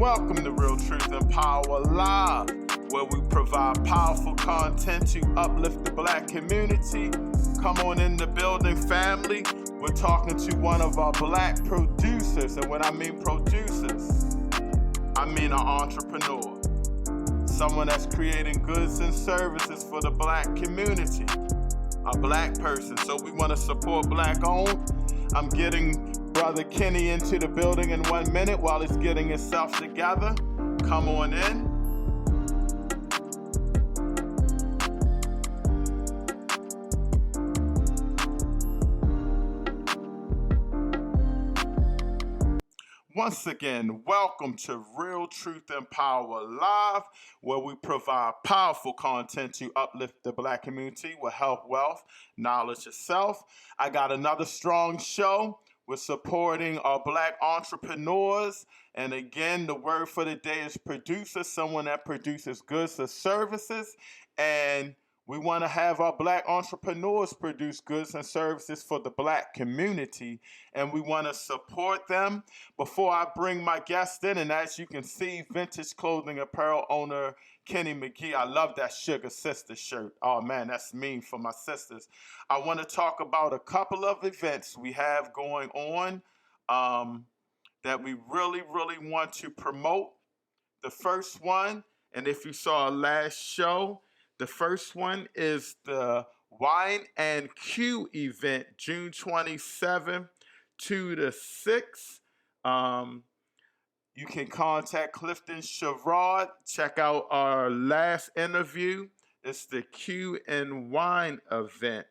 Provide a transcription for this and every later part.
Welcome to Real Truth and Power Live, where we provide powerful content to uplift the Black community. Come on in the building, family. We're talking to one of our Black producers, and when I mean producers, I mean an entrepreneur. Someone that's creating goods and services for the Black community. A Black person, so we want to support Black owned. I'm getting Brother Kenny into the building in 1 minute while he's getting himself together. Come on in. Once again, welcome to Real Truth and Power Live, where we provide powerful content to uplift the Black community with health, wealth, knowledge, and self. I got another strong show. We're supporting our Black entrepreneurs. And again, the word for the day is producer, someone that produces goods or services. And we want to have our Black entrepreneurs produce goods and services for the Black community, and we want to support them. Before I bring my guest in, and as you can see, Vintage Clothing Apparel owner Kenny Mcgee, I love that Sugar Sister shirt. Oh man, that's mean for my sisters. I want to talk about a couple of events we have going on that we really want to promote. The first one, and if you saw our last show, the first one is the Wine and Q event, June 27th to the 6th. You can contact Clifton Sherrod. Check out our last interview. It's the Q and Wine event,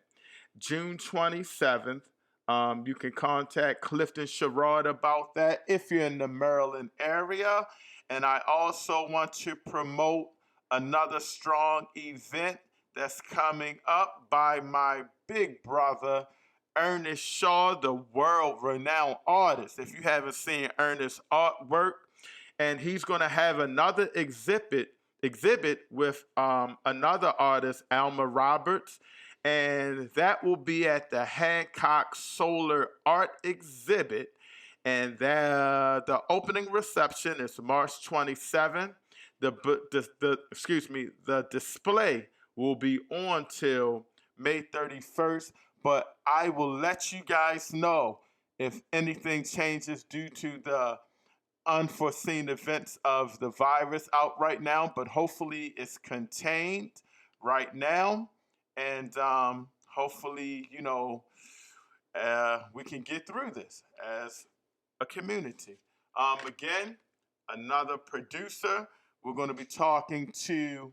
June 27th. You can contact Clifton Sherrod about that if you're in the Maryland area. And I also want to promote another strong event that's coming up by my big brother, Ernest Shaw, the world-renowned artist. If you haven't seen Ernest's artwork, and he's going to have another exhibit with another artist, Alma Roberts, and that will be at the Hancock Solar Art Exhibit, and the opening reception is March 27th. The display will be on till May 31st, but I will let you guys know if anything changes due to the unforeseen events of the virus out right now, but hopefully it's contained right now, and hopefully, we can get through this as a community. Again, another producer. We're going to be talking to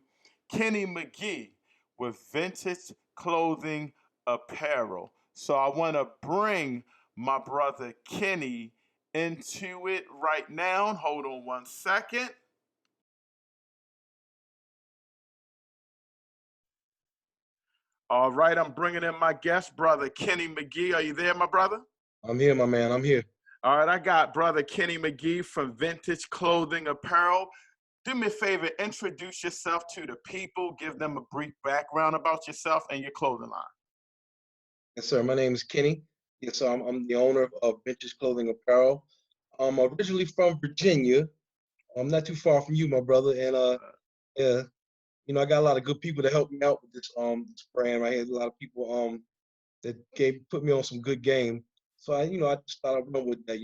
Kenny Mcgee with Vintage Clothing Apparel. So I want to bring my brother Kenny into it right now. Hold on 1 second. All right, I'm bringing in my guest, brother Kenny Mcgee. Are you there, my brother? I'm here, my man. I'm here. All right, I got brother Kenny Mcgee from Vintage Clothing Apparel. Do me a favor, introduce yourself to the people, give them a brief background about yourself and your clothing line. Yes, sir. My name is Kenny. Yes, sir. I'm the owner of Vintage Clothing Apparel. I'm originally from Virginia. I'm not too far from you, my brother. And yeah, I got a lot of good people to help me out with this brand right here. A lot of people that put me on some good game. So I just thought I'd run with that.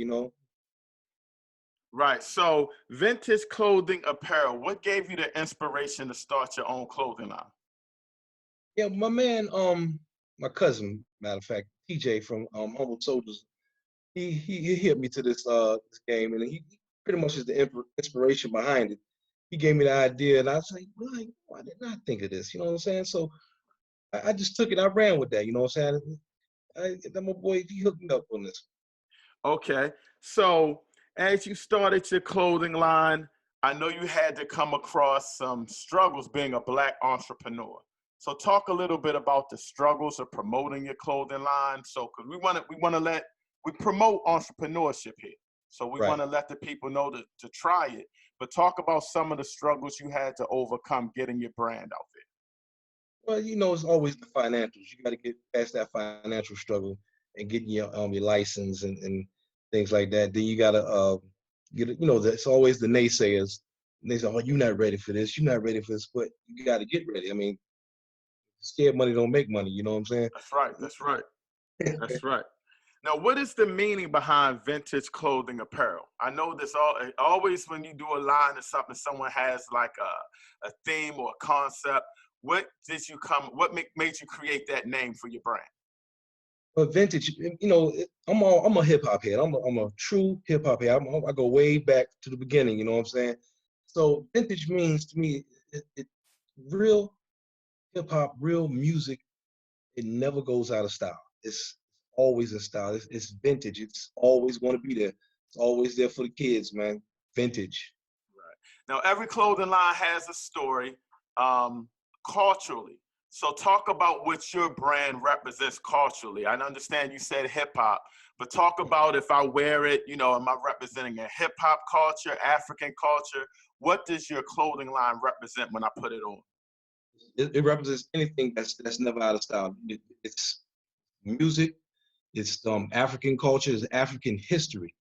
Right. So Vintage Clothing Apparel, what gave you the inspiration to start your own clothing line? Yeah, my man, my cousin, matter of fact, TJ from Humble Soldiers, he hit me to this game, and he pretty much is the inspiration behind it. He gave me the idea, and I was like, why didn't I think of this? You know what I'm saying? So I just took it, I ran with that. You know what I'm saying? That my boy, he hooked me up on this. Okay. So as you started your clothing line, I know you had to come across some struggles being a Black entrepreneur. So talk a little bit about the struggles of promoting your clothing line. So, because we promote entrepreneurship here. So we want to let the people know to try it. But talk about some of the struggles you had to overcome getting your brand out there. Well, it's always the financials. You got to get past that financial struggle and getting your license and things like that. Then you got to that's always the naysayers. And they say, "Oh, you're not ready for this. You're not ready for this." But you got to get ready. I mean, scared money don't make money. You know what I'm saying? That's right. That's right. That's right. Now, what is the meaning behind vintage clothing apparel? I know this always when you do a line or something, someone has like a theme or a concept. What made you create that name for your brand? But vintage, I'm a hip hop head. I'm a true hip hop head. I go way back to the beginning. You know what I'm saying? So vintage means to me, real hip hop, real music. It never goes out of style. It's always in style. It's vintage. It's always going to be there. It's always there for the kids, man. Vintage. Right. Now, every clothing line has a story culturally. So, talk about what your brand represents culturally. I understand you said hip hop, but talk about if I wear it, am I representing a hip hop culture, African culture? What does your clothing line represent when I put it on? It represents anything that's never out of style. It's music. It's African culture. It's African history.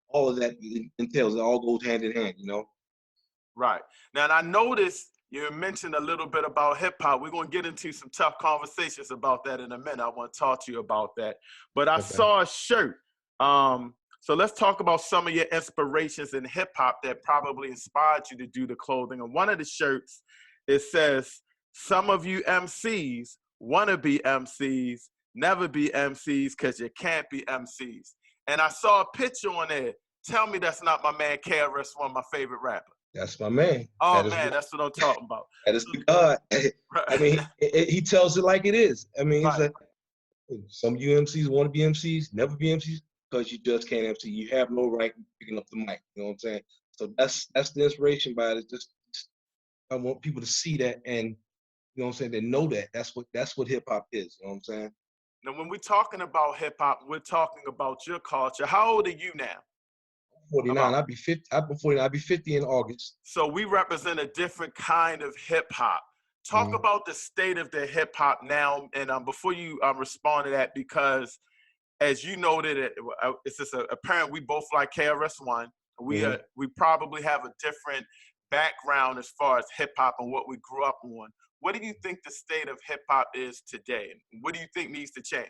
All of that entails. It all goes hand in hand. Right. Now, and I noticed you mentioned a little bit about hip hop. We're going to get into some tough conversations about that in a minute. I want to talk to you about that. But I Okay. saw a shirt. So let's talk about some of your inspirations in hip hop that probably inspired you to do the clothing. And one of the shirts, it says, "Some of you MCs want to be MCs, never be MCs because you can't be MCs." And I saw a picture on there. Tell me that's not my man KRS-One, my favorite rapper. That's my man. Oh That is man, that's what I'm talking about. that is the God. I mean, he tells it like it is. I mean, he's Right. like, some UMCs want to be MCs, never be MCs, because you just can't MC. You have no right picking up the mic. You know what I'm saying? So that's the inspiration by it. Just I want people to see that, and you know what I'm saying. They know that. That's what hip hop is. You know what I'm saying? Now, when we're talking about hip hop, we're talking about your culture. How old are you now? 49. About. I'll be 50. I'll be 49. I'll be 50 in August. So we represent a different kind of hip hop. Talk Mhm. about the state of the hip hop now, and before you respond to that, because as you noted, it's just apparent we both like KRS-One. Mhm. We probably have a different background as far as hip hop and what we grew up on. What do you think the state of hip hop is today? What do you think needs to change?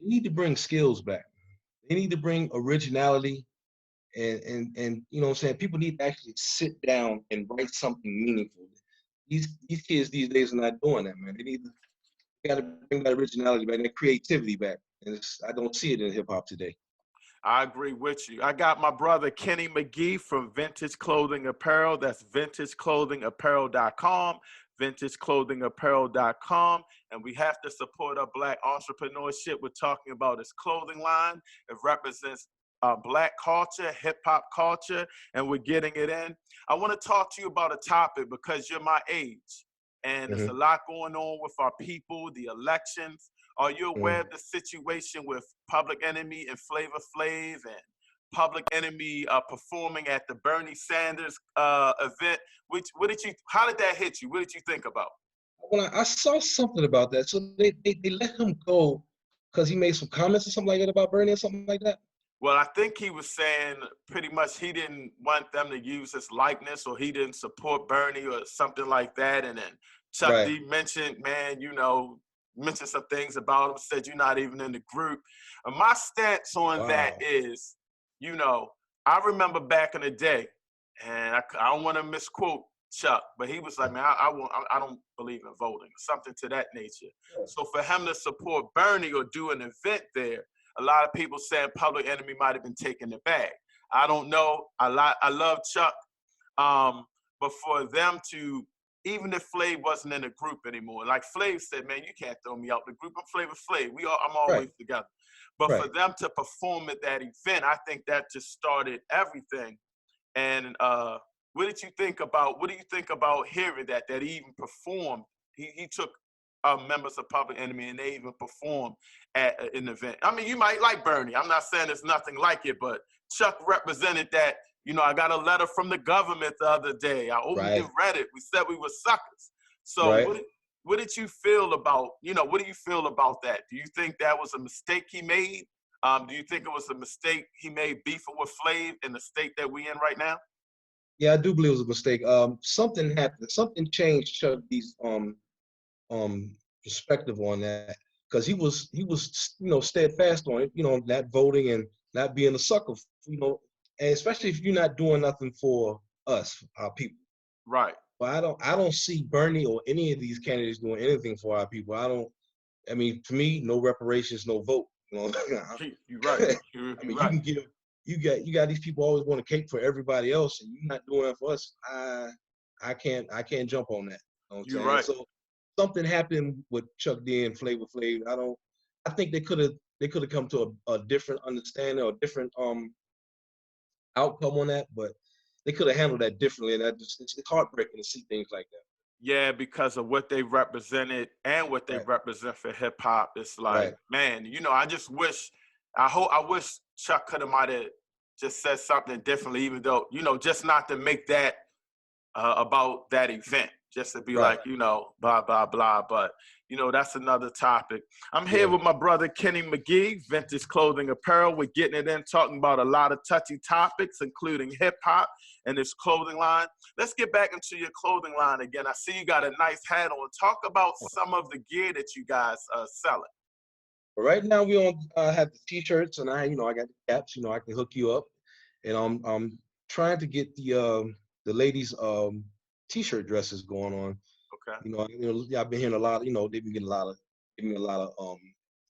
You need to bring skills back. They need to bring originality and you know what I'm saying, people need to actually sit down and write something meaningful. These kids these days are not doing that, man. They gotta bring that originality back, that creativity back. And I don't see it in hip hop today. I agree with you. I got my brother Kenny Mcgee from Vintage Clothing Apparel. That's vintageclothingapparel.com, vintageclothingapparel.com. And we have to support our Black entrepreneurship. We're talking about his clothing line. It represents Black culture, hip hop culture, and we're getting it in. I want to talk to you about a topic because you're my age. And there's a Mm-hmm. lot going on with our people, the elections. Are you aware of Mm-hmm. the situation with Public Enemy and Flavor Flav and Public Enemy performing at the Bernie Sanders event? How did that hit you? What did you think about? When I saw something about that, so they let him go because he made some comments or something like that about Bernie or something like that. Well, I think he was saying pretty much he didn't want them to use his likeness or he didn't support Bernie or something like that. And then Chuck Right. D mentioned, man, mentioned some things about him, said you're not even in the group. And my stance on that Wow. is, you know, I remember back in the day, and I don't want to misquote Chuck, but he was like, man, I don't believe in voting, something to that nature. So for him to support Bernie or do an event there, a lot of people saying Public Enemy might have been taking the bag. I don't know. I love Chuck, but for them to, even if Flav wasn't in the group anymore, like Flav said, man, you can't throw me out the group. I'm Flavor Flav. I'm Right. always together. But for Right. them to perform at that event, I think that just started everything. And what do you think about hearing that he even performed? He took members of Public Enemy and they even performed at an event. I mean, you might like Bernie. I'm not saying there's nothing like it, but Chuck represented that. I got a letter from the government the other day. I opened it, Right. read it. We said we were suckers. So Right. what did you feel about, what do you feel about that? Do you think that was a mistake he made? Do you think it was a mistake he made beefing with Flav in the state that we in right now? Yeah, I do believe it was a mistake. Something happened. Something changed Chuck D's um perspective on that, because he was steadfast on it, not voting and not being a sucker, and especially if you're not doing nothing for us, our people. Right. But I don't see Bernie or any of these candidates doing anything for our people. I mean, to me, no reparations, no vote. You're right. I You're mean, right. you got these people always want a cake for everybody else, and you're not doing it for us. I can't jump on that. You know what I'm You're saying? right. So something happened with Chuck D and Flavor Flav. I think they could have come to a different understanding or a different outcome on that, but they could have handled that differently. And it's heartbreaking to see things like that. Yeah, because of what they represented and what they Right, represent for hip hop. It's like, right. man, I just wish, I wish Chuck could have might have just said something differently, even though, just not to make that about that event, just to be Right. like, blah, blah, blah. But, that's another topic. I'm here Yeah. with my brother, Kenny Mcgee, Vintage Clothing Apparel. We're getting it in, talking about a lot of touchy topics, including hip hop and his clothing line. Let's get back into your clothing line again. I see you got a nice hat on. Talk about some of the gear that you guys are selling. But right now we on have the t-shirts, and I got the caps. I can hook you up, and I'm trying to get the ladies t-shirt dresses going on. Okay. Yeah, I've been hearing a lot. They've been giving me a lot of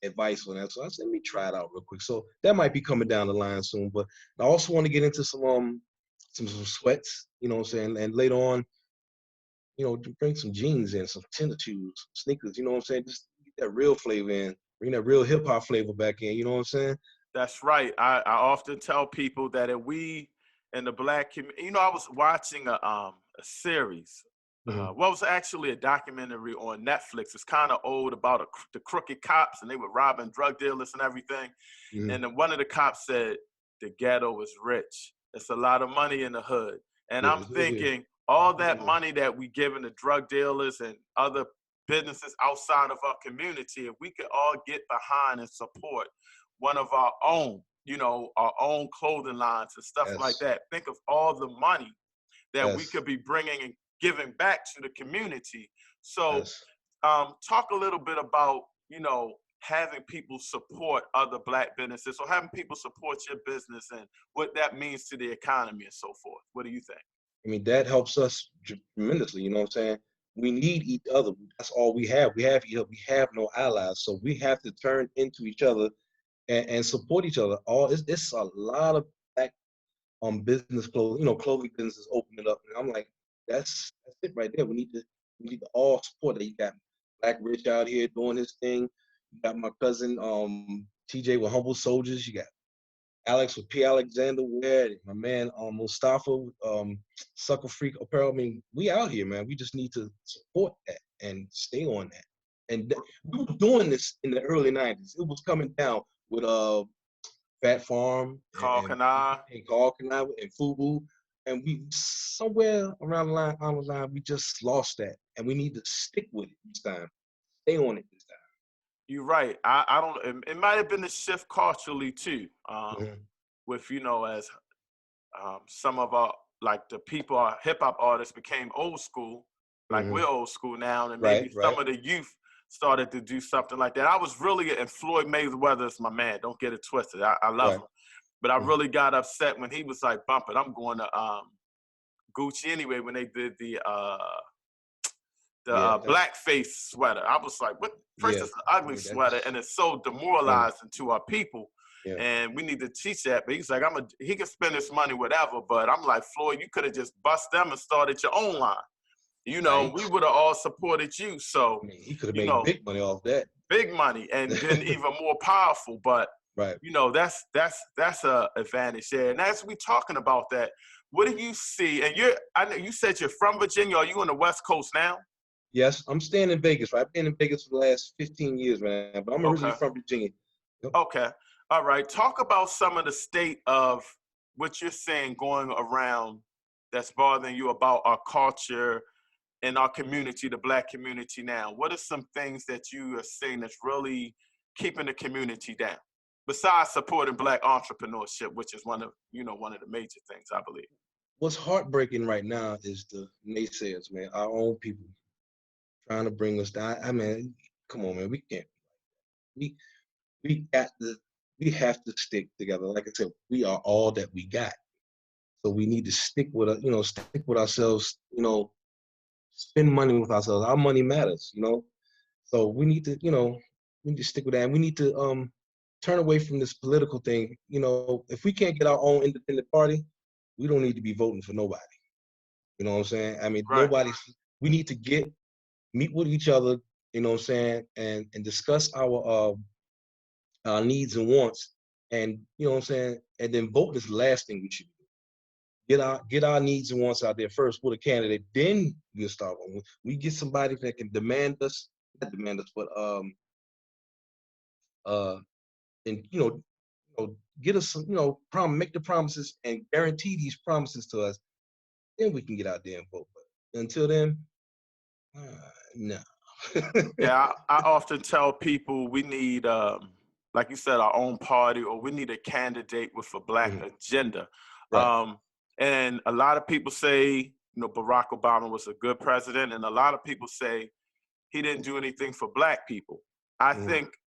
advice on that. So I said, let me try it out real quick. So that might be coming down the line soon. But I also want to get into some sweats. You know what I'm saying? And later on, to bring some jeans in, some tennis shoes, sneakers. You know what I'm saying? Just get that real flavor in. Bring that real hip hop flavor back in. You know what I'm saying? That's right. I often tell people that if we in the black community, I was watching a series. Hmm. What was actually a documentary on Netflix. It's kind of old about the crooked cops, and they were robbing drug dealers and everything. Hmm. And then one of the cops said, "The ghetto is rich. It's a lot of money in the hood." And Yeah, I'm it's good here. thinking, all that money that we giving to drug dealers and other businesses outside of our community, if we could all get behind and support one of our own, our own clothing lines and stuff like Yes, that. Think of all the money that we yes, could be bringing and giving back to the community. So, yes. talk a little bit about, having people support other black businesses or having people support your business and what that means to the economy and so forth. What do you think? I mean, that helps us tremendously. You know what I'm saying? We need each other. That's all we have. We have each other. We have no allies. So we have to turn into each other and support each other. It's a lot of black business clothing, clothing businesses opening up. And I'm like, that's it right there. We need to all support that. You got Black Rich out here doing his thing. You got my cousin TJ with Humble Soldiers. You got Alex with P. Alexander Wear, my man Mustafa Sucker Freak Apparel. I mean, we out here, man. We just need to support that and stay on that. And we were doing this in the early '90s. It was coming down with Fat Farm Call Kana. and Garkana and Fubu. And we somewhere around the line, on the line, we just lost that. And we need to stick with it this time. Stay on it this You're right. I don't. It might have been a shift culturally too. time. With as some of our like the people, our hip hop artists became old school, like Hmm. we're old school now, and Right, maybe right. some of the youth started to do something like that. I was really, and Floyd Mayweather is my man. Don't get it twisted. I love Right. him, but I Mhm. really got upset when he was like bumping. I'm going to Gucci anyway when they did the Yeah, blackface sweater. I was like, what? First, yeah, it's an ugly yeah, sweater, and it's so funny. demoralizing to our people. Yeah. And we need to teach that. But he's like, he can spend his money, whatever. But I'm like, Floyd, you could have just bust them and started your own line. Right. We would have all supported you. So, I mean, he could have you made know, big money off that. big money and then even more powerful. But Right. that's a advantage there. And as we talking about that, what do you see? And I know you said you're from Virginia. Are you on the West Coast now? Yes, I'm staying in Vegas. Right? I've been in Vegas for the last 15 years, man. But I'm originally Okay. from Virginia. Yep. Okay. All right. Talk about some of the state of what you're saying going around that's bothering you about our culture and our community, the black community now. What are some things that you are saying that's really keeping the community down? besides supporting black entrepreneurship, which is one of the major things, I believe. What's heartbreaking right now is the naysayers, man. Our own people trying to bring us down. I mean, come on, man. We can't. We we got to. We have to stick together. Like I said, we are all that we got. So we need to stick with, stick with ourselves. Spend money with ourselves. Our money matters. So we need to, we need to stick with that. And we need to turn away from this political thing. If we can't get our own independent party, we don't need to be voting for nobody. You know what I'm saying? I mean, Right. we need to meet with each other, you know what I'm saying, and discuss our needs and wants. And you know what I'm saying, and then vote is the last thing we should do. Get our needs and wants out there first with a candidate, then we'll start on. We get somebody that can not demand us, but uh and get us some, make the promises and guarantee these promises to us, then we can get out there and vote. But until then, no. Yeah, I often tell people we need, like you said, our own party, or we need a candidate with a black Mhm. agenda. Right. And a lot of people say, Barack Obama was a good president, and a lot of people say he didn't do anything for black people. I Mhm. think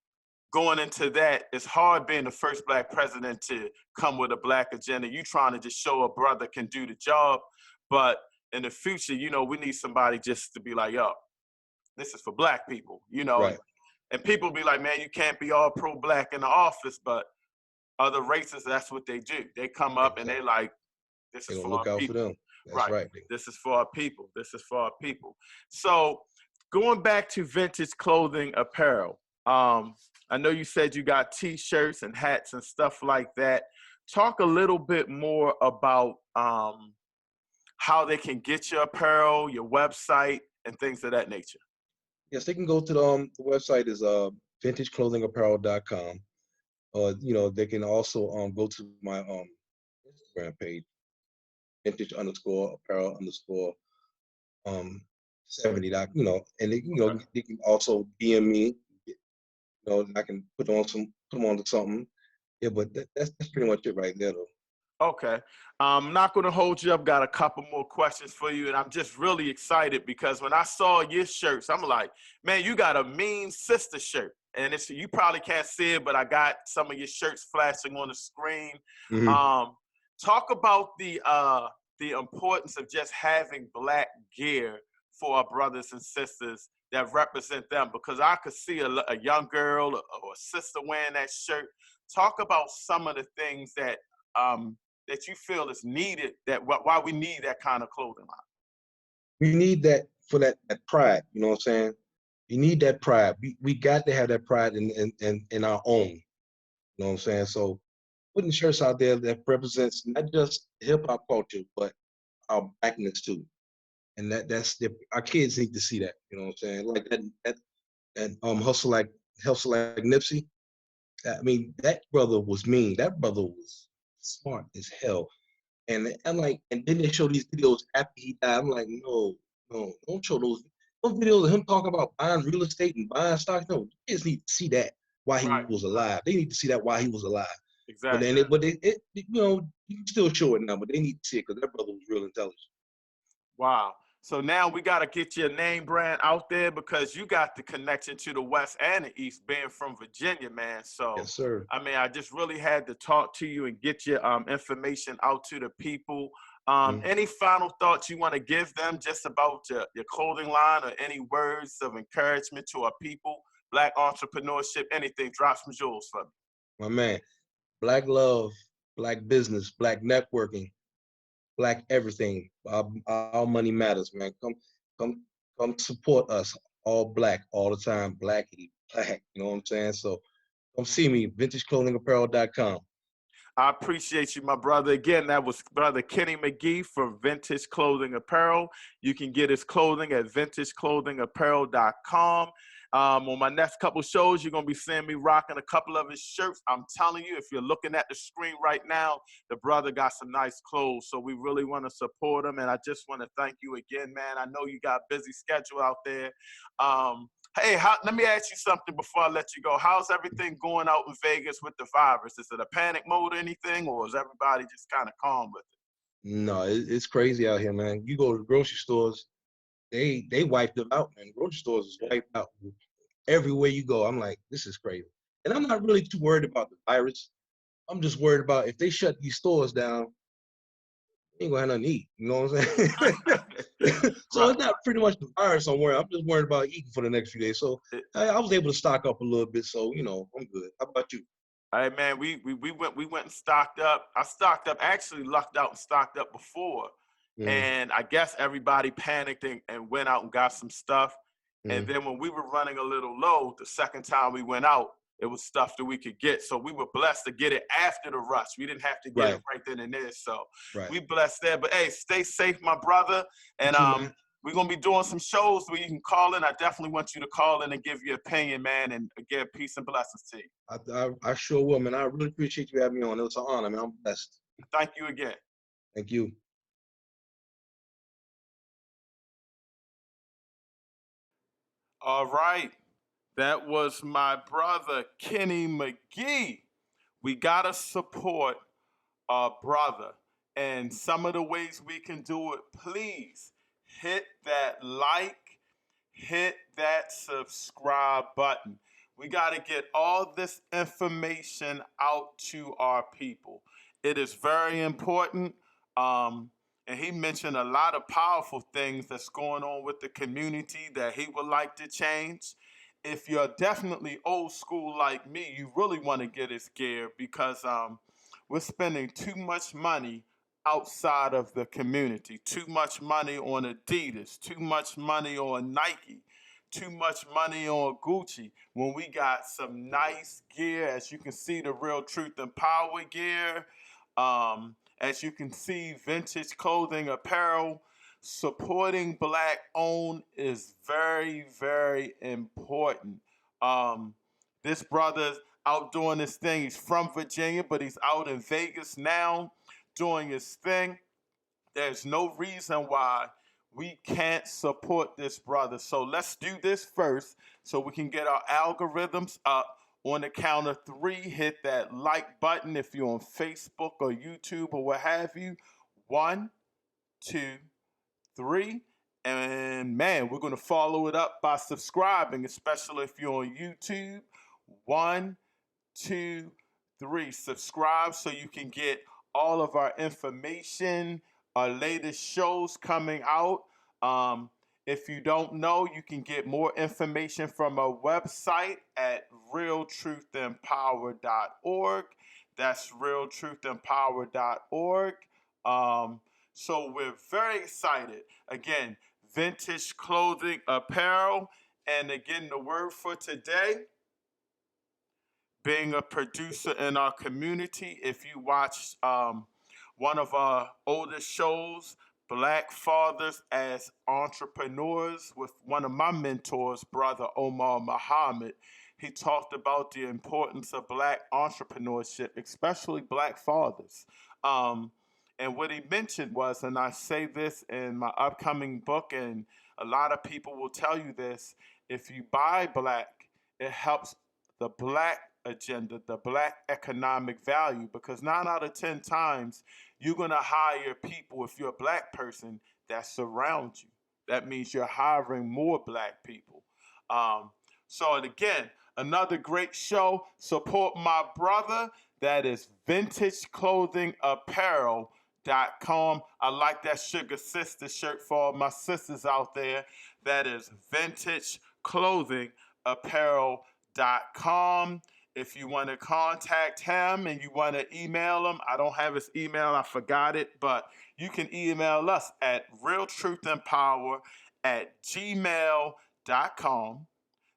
going into that, it's hard being the first black president to come with a black agenda. You trying to just show a brother can do the job, but in the future, we need somebody just to be like, yo, this is for black people, Right. and people be like, man, you can't be all pro-black in the office, but other races, that's what they do. They come up and they Exactly. like, this They're is gonna for our look out for people. them. That's Right. right. This is for our people. This is for our people. So going back to Vintage Clothing Apparel, I know you said you got t-shirts and hats and stuff like that. Talk a little bit more about how they can get your apparel, your website, and things of that nature. Yes, they can go to the website is vintageclothingapparel.com. Or they can also go to my Instagram page, vintage underscore apparel underscore um 70 dot, and Okay. they can also DM me, and I can put them on to something. Yeah, but that's pretty much it right there though. Okay. I'm not going to hold you up. Got a couple more questions for you. And I'm just really excited because when I saw your shirts, I'm like, man, you got a mean sister shirt. And you probably can't see it, but I got some of your shirts flashing on the screen. Hmm. Um, Talk about the importance of just having black gear for our brothers and sisters that represent them, because I could see a young girl or a sister wearing that shirt. Talk about some of the things um, that you feel is needed, why we need that kind of clothing line. We need that for that pride. You know what I'm saying? You need that pride. We got to have that pride in our own. You know what I'm saying? So putting shirts out there that represents not just hip hop culture, but our blackness too. And our kids need to see that. You know what I'm saying? Like that hustle like Nipsey. I mean, that brother was mean. That brother was smart as hell. And I'm like, and then they show these videos after he died. I'm like, no, no, don't show those videos of him talking about buying real estate and buying stocks. No, kids need to see that while he Right. was alive. They need to see that while he was alive. But then, Exactly. you can still show it now, but they need to see it because that brother was real intelligent. Wow. So now we got to get your name brand out there because you got the connection to the West and the East, being from Virginia, man. So, Yes, sir. I mean, I just really had to talk to you and get your information out to the people. Mhm. Any final thoughts you want to give them just about your clothing line, or any words of encouragement to our people, black entrepreneurship, anything? Drop some jewels for me. My man, black love, black business, black networking, black everything. Our money matters, man. Come, come support us. All black, all the time. Blackity, black. You know what I'm saying? So come see me. VintageClothingApparel.com. I appreciate you, my brother. Again, that was brother Kenny Mcgee from Vintage Clothing Apparel. You can get his clothing at vintageclothingapparel.com. On my next couple shows, you're going to be seeing me rocking a couple of his shirts. I'm telling you, if you're looking at the screen right now, the brother got some nice clothes. So we really want to support him. And I just want to thank you again, man. I know you got a busy schedule out there. Hey, let me ask you something before I let you go. How's everything going out in Vegas with the virus? Is it a panic mode or anything, or is everybody just kind of calm with it? No, it's crazy out here, man. You go to the grocery stores, they wiped them out, man. Grocery stores is wiped out everywhere you go. I'm like, this is crazy. And I'm not really too worried about the virus. I'm just worried about if they shut these stores down, they ain't gonna have nothing to eat. You know what I'm saying? So Right. it's not pretty much the virus I'm worried. I'm just worried about eating for the next few days. So I was able to stock up a little bit. So I'm good. How about you? Hey man, we went and stocked up. I stocked up, actually lucked out and stocked up before. Mm, And I guess everybody panicked and went out and got some stuff. And mm, then when we were running a little low, the second time we went out, it was stuff that we could get. So we were blessed to get it after the rush. We didn't have to get it right, right then and there. So right. we blessed there. But hey, stay safe, my brother. You And too, man. we're gonna be doing some shows where you can call in. I definitely want you to call in and give your opinion, man. And again, peace and blessings to you. I sure will, man. I really appreciate you having me on. It was an honor, man. I'm blessed. Thank you again. Thank you. All right. That was my brother, Kenny Mcgee. We got to support our brother. And some of the ways we can do it, please hit that like, hit that subscribe button. We got to get all this information out to our people. It is very important. And he mentioned a lot of powerful things that's going on with the community that he would like to change. If you're definitely old school like me, you really want to get his gear because we're spending too much money outside of the community. Too much money on Adidas, too much money on Nike, too much money on Gucci when we got some nice gear. As you can see, the Real Truth and Power gear. As you can see, Vintage Clothing Apparel. Supporting black owned is very, very important. Um, this brother's out doing his thing. He's from Virginia, but he's out in Vegas now doing his thing. There's no reason why we can't support this brother. So let's do this first so we can get our algorithms up. On the count of three, hit that like button if you're on Facebook or YouTube or what have you. One, two, three. And man, we're going to follow it up by subscribing, especially if you're on YouTube. One, two, three. Subscribe so you can get all of our information, our latest shows coming out. Um, if you don't know, you can get more information from our website at realtruthandpower.org. That's realtruthandpower.org. So we're very excited. Again, Vintage Clothing Apparel. And again, the word for today, being a producer in our community. If you watched one of our oldest shows, Black Fathers as Entrepreneurs, with one of my mentors, Brother Omar Muhammad, he talked about the importance of black entrepreneurship, especially black fathers. Um, and what he mentioned was, and I say this in my upcoming book, and a lot of people will tell you this, if you buy black, it helps the black agenda, the black economic value, because 9 out of 10 times you're going to hire people, if you're a black person, that surround you. That means you're hiring more black people. Um, so, and again, another great show. Support my brother. That is Vintage Clothing Apparel.com. I like that Sugar Sister shirt for all my sisters out there. That is Vintage Clothing Apparel.com. If you want to contact him and you want to email him, I don't have his email, I forgot it, but you can email us at realtruthandpower@gmail.com.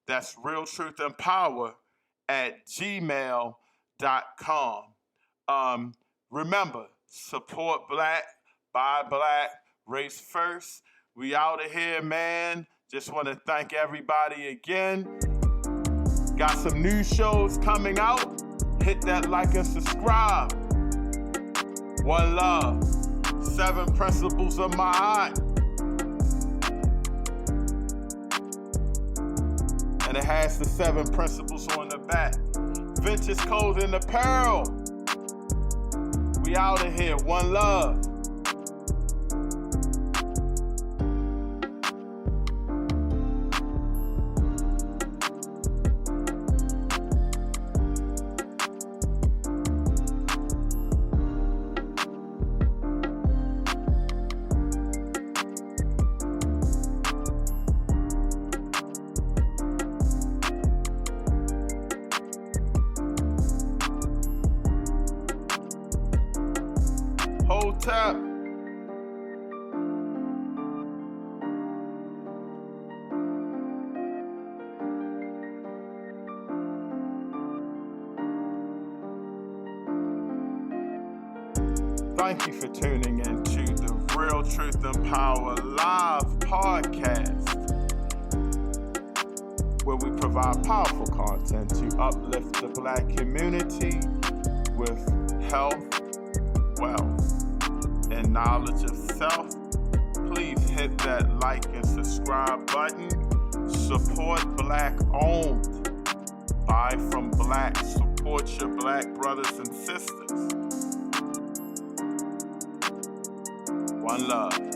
That's realtruthandpower@gmail.com. Remember, support black, buy black, race first. We out of here, man. Just want to thank everybody again. Got some new shows coming out. Hit that like and subscribe. One love. 7 principles of my art. and it has the 7 principles on the back. Vintage Clothing Apparel. We out of here. One love. Hold tap. Thank you for tuning in to the Real Truth and Power Live podcast, where we provide powerful content to uplift the Black community with health, wealth, and knowledge of self. Please hit that like and subscribe button. Support Black owned. Buy from Black. Support your Black brothers and sisters. One love.